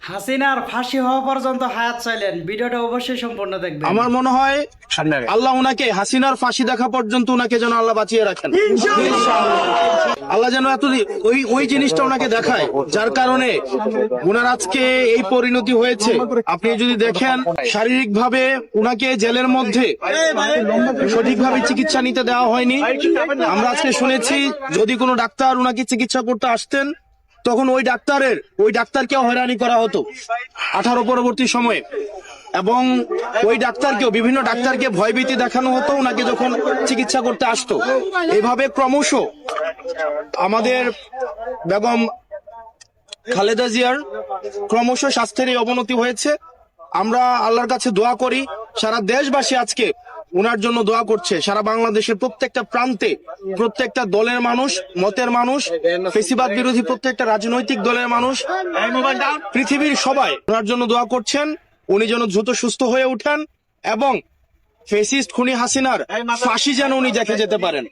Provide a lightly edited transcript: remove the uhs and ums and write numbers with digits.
হাসিনার ফাঁসি হওয়া পর্যন্ত হায়াত চাইলেন, ভিডিওটা অবশ্যই সম্পূর্ণ দেখবেন। আমার মনে হয় আল্লাহ উনাকে হাসিনার ফাঁসি দেখা পর্যন্ত উনাকে যেন আল্লাহ বাঁচিয়ে রাখেন। আল্লাহ যেন এত ওই জিনিসটা ওনাকে দেখায় যার কারণে উনার আজকে এই পরিণতি হয়েছে। আপনি যদি দেখেন শারীরিক ভাবে উনাকে জেলের মধ্যে সঠিকভাবে চিকিৎসা নিতে দেওয়া হয়নি। আমরা আজকে শুনেছি যদি কোনো ডাক্তার উনাকে চিকিৎসা করতে আসতেন তখন ওই ডাক্তারকেও হয়রানি করা হতো 18 পরবর্তী সময়ে, এবং ওই ডাক্তারকেও বিভিন্ন ডাক্তারকে ভয়ভীতি দেখানো হতো ওনাকে যখন চিকিৎসা করতে আসতো। এইভাবে ক্রমশ আমাদের বেগম খালেদা জিয়ার ক্রমশ স্বাস্থ্যের এই অবনতি হয়েছে। আমরা আল্লাহর কাছে দোয়া করি, সারা দেশবাসী আজকে উনার জন্য দোয়া করছে। সারা বাংলাদেশের প্রত্যেকটা প্রান্তে প্রত্যেকটা দলের মানুষ, মতের মানুষ, ফেসিবাদ বিরোধী প্রত্যেকটা রাজনৈতিক দলের মানুষ, পৃথিবীর সবাই ওনার জন্য দোয়া করছেন। উনি যেন দ্রুত সুস্থ হয়ে উঠেন এবং ফেসিস্ট খুনি হাসিনার ফাঁসি যেন উনি দেখে যেতে পারেন।